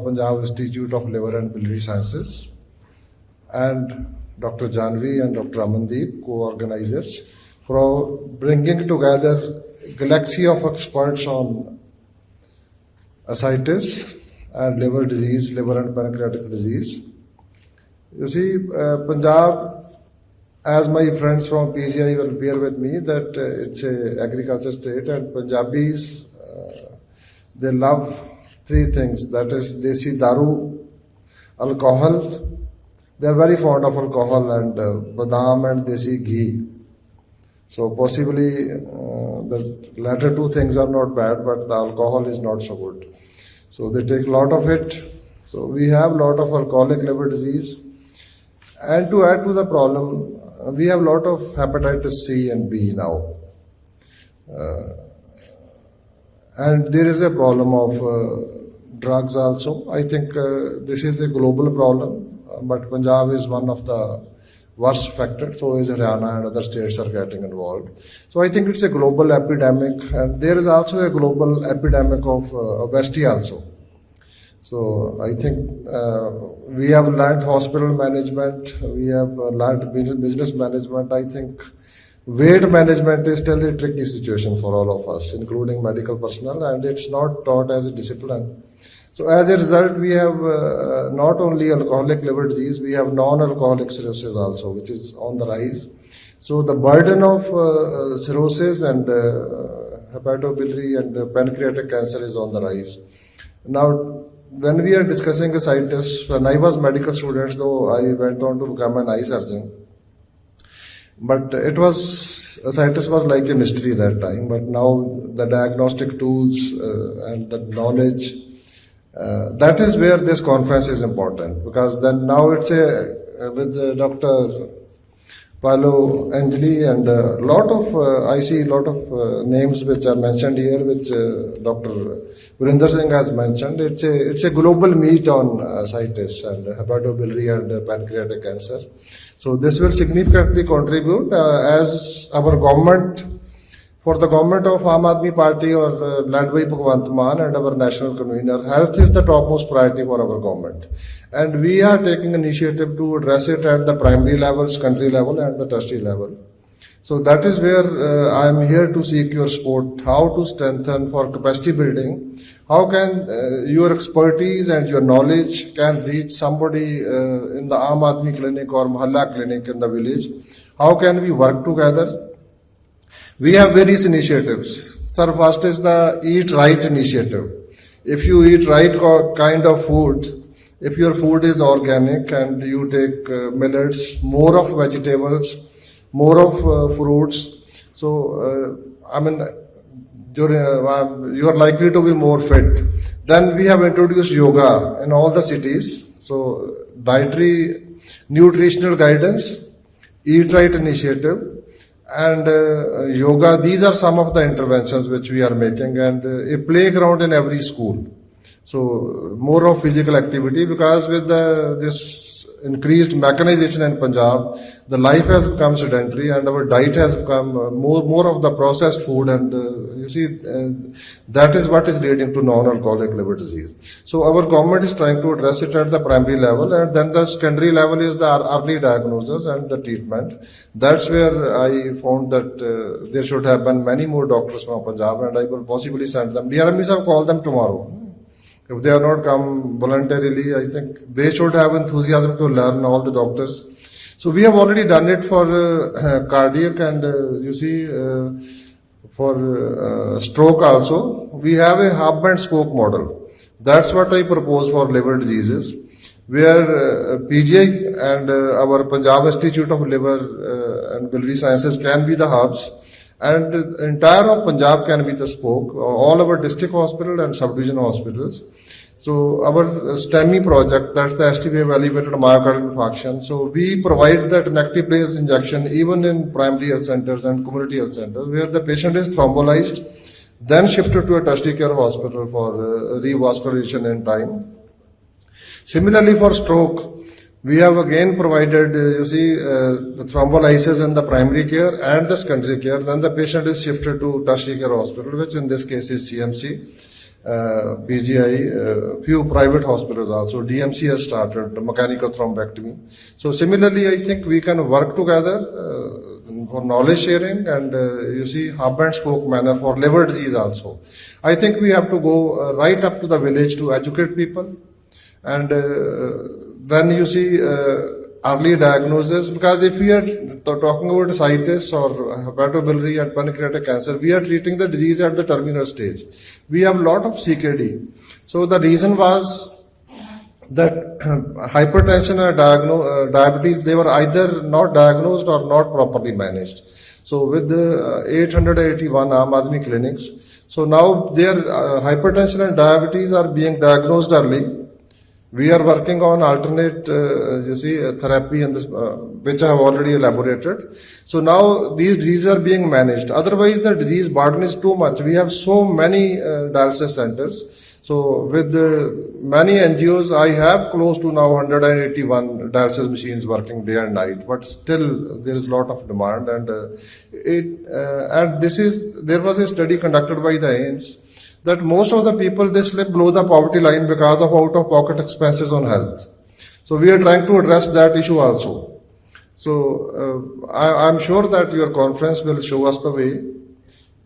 Punjab Institute of Liver and Biliary Sciences, and Dr. Janvi and Dr. Amandeep, co-organizers, for bringing together a galaxy of experts on ascites and liver disease, liver and pancreatic disease. You see, Punjab, as my friends from PGI will bear with me, that it's a agriculture state, and Punjabis, they love three things. That is desi daru, alcohol. They are very fond of alcohol, and badam and desi ghee. So possibly the latter two things are not bad, but the alcohol is not so good. So they take a lot of it. So we have a lot of alcoholic liver disease. And to add to the problem, we have a lot of hepatitis C and B now. And there is a problem of drugs also. I think this is a global problem, but Punjab is one of the worst affected. So is Haryana, and other states are getting involved. So I think it's a global epidemic, and there is also a global epidemic of obesity also. So I think we have learned hospital management, we have learned business management. I think weight management is still a tricky situation for all of us, including medical personnel, and it's not taught as a discipline. So as a result, we have not only alcoholic liver disease, we have non-alcoholic cirrhosis also, which is on the rise. So the burden of cirrhosis and hepatobiliary and pancreatic cancer is on the rise. Now, when we are discussing ascites, when I was medical student, though, I went on to become an eye surgeon. But ascites was like a mystery that time. But now the diagnostic tools and the knowledge, that is where this conference is important, because then now it's with Dr. Paulo Angeli and a lot of, I see a lot of names which are mentioned here, which Dr. Virinder Singh has mentioned. It's a global meet on ascites and hepatobiliary and pancreatic cancer. So this will significantly contribute as our government, for the government of Aam Aadmi Party or led by Bhagwant Mann and our national convener, health is the topmost priority for our government. And we are taking initiative to address it at the primary levels, country level and the tertiary level. So that is where I am here to seek your support, how to strengthen for capacity building. How can your expertise and your knowledge can reach somebody in the Aam Aadmi clinic or Mohalla clinic in the village? How can we work together? We have various initiatives. Sir, first is the Eat Right initiative. If you eat right kind of food, if your food is organic and you take millets, more of vegetables, more of fruits, so you are likely to be more fit. Then we have introduced yoga in all the cities. So dietary, nutritional guidance, Eat Right initiative, and yoga. These are some of the interventions which we are making, and a playground in every school. So more of physical activity, because with this increased mechanization in Punjab, the life has become sedentary and our diet has become more of the processed food, and you see that is what is leading to non-alcoholic liver disease. So our government is trying to address it at the primary level, and then the secondary level is the early diagnosis and the treatment. That's where I found that there should have been many more doctors from Punjab, and I will possibly send them. DRMs have called them tomorrow. If they are not come voluntarily, I think they should have enthusiasm to learn, all the doctors. So we have already done it for cardiac and you see for stroke also. We have a hub and spoke model. That's what I propose for liver diseases, where PGI and our Punjab Institute of Liver and Biliary Sciences can be the hubs, and the entire of Punjab can be the spoke, all our district hospital and sub-division hospitals. So our STEMI project, that's the STB evaluated myocardial infarction. So we provide that tenecteplase injection even in primary health centers and community health centers, where the patient is thrombolized, then shifted to a tertiary care hospital for revascularization in time. Similarly for stroke, we have again provided, the thrombolysis in the primary care and the secondary care. Then the patient is shifted to tertiary care hospital, which in this case is CMC. PGI, few private hospitals also. DMC has started mechanical thrombectomy. So similarly, I think we can work together for knowledge sharing and you see hub and spoke manner for liver disease also. I think we have to go right up to the village to educate people, and then you see early diagnosis, because if we are talking about ascites or hepatobiliary and pancreatic cancer, we are treating the disease at the terminal stage. We have a lot of CKD. So the reason was that hypertension and diabetes, they were either not diagnosed or not properly managed. So with the 881 Aam Aadmi clinics, so now their hypertension and diabetes are being diagnosed early. We are working on alternate, therapy and this, which I have already elaborated. So now these diseases are being managed. Otherwise, the disease burden is too much. We have so many dialysis centers. So with many NGOs, I have close to now 181 dialysis machines working day and night. But still, there is a lot of demand, and there was a study conducted by the AIIMS that most of the people, they slip below the poverty line because of out-of-pocket expenses on health. So we are trying to address that issue also. So I'm sure that your conference will show us the way.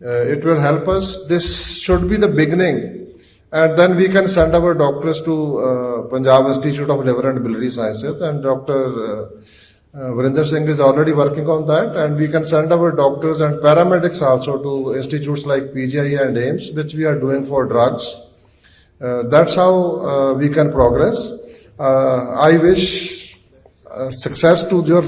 It will help us. This should be the beginning. And then we can send our doctors to Punjab Institute of Liver and Biliary Sciences, and Dr. Varinder Singh is already working on that, and we can send our doctors and paramedics also to institutes like PGI and AIIMS, which we are doing for drugs. That's how we can progress. I wish success to your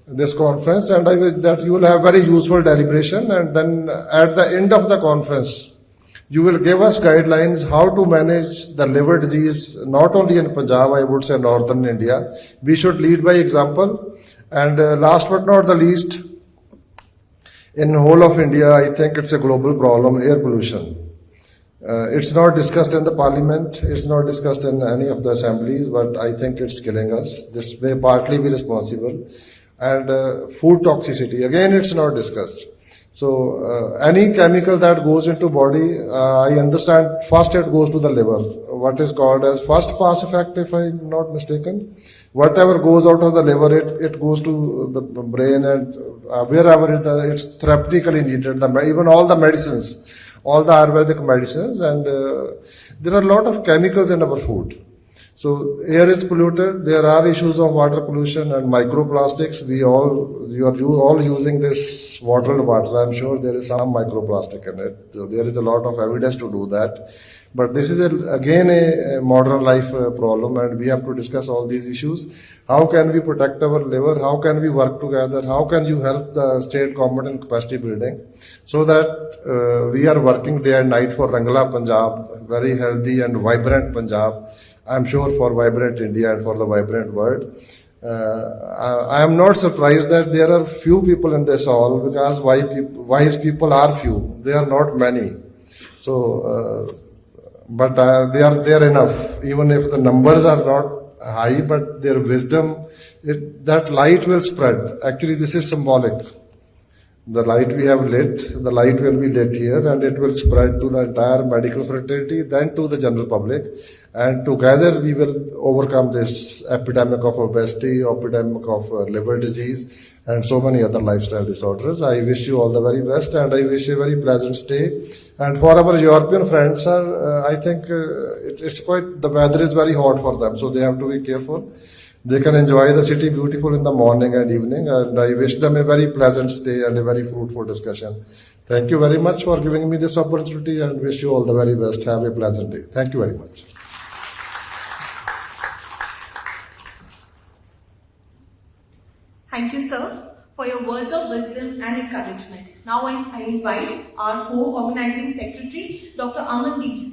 this conference, and I wish that you will have very useful deliberation, and then at the end of the conference, you will give us guidelines how to manage the liver disease, not only in Punjab, I would say northern India. We should lead by example. And last but not the least, in whole of India, I think it's a global problem, air pollution. It's not discussed in the parliament, it's not discussed in any of the assemblies, but I think it's killing us. This may partly be responsible. And food toxicity, again, it's not discussed. So any chemical that goes into body, I understand first it goes to the liver, what is called as first pass effect, if I'm not mistaken. Whatever goes out of the liver, it goes to the brain, and wherever it's therapeutically needed, even all the medicines, all the Ayurvedic medicines, and there are a lot of chemicals in our food. So air is polluted. There are issues of water pollution and microplastics. You are all using this bottled water. I'm sure there is some microplastic in it. So there is a lot of evidence to do that. But this is again a modern life problem, and we have to discuss all these issues. How can we protect our liver? How can we work together? How can you help the state government in capacity building, so that we are working day and night for Rangla Punjab, very healthy and vibrant Punjab. I'm sure for vibrant India and for the vibrant world. I am not surprised that there are few people in this hall, because wise people are few. They are not many. So, but they are enough. Even if the numbers are not high, but their wisdom, that light will spread. Actually, this is symbolic. The light we have lit, the light will be lit here, and it will spread to the entire medical fraternity, then to the general public. And together we will overcome this epidemic of obesity, epidemic of liver disease, and so many other lifestyle disorders. I wish you all the very best, and I wish a very pleasant stay. And for our European friends, I think it's quite, the weather is very hot for them, so they have to be careful. They can enjoy the city beautiful in the morning and evening, and I wish them a very pleasant stay and a very fruitful discussion. Thank you very much for giving me this opportunity, and wish you all the very best. Have a pleasant day. Thank you very much. Thank you, sir, for your words of wisdom and encouragement. Now I invite our co-organizing secretary, Dr. Amandeep.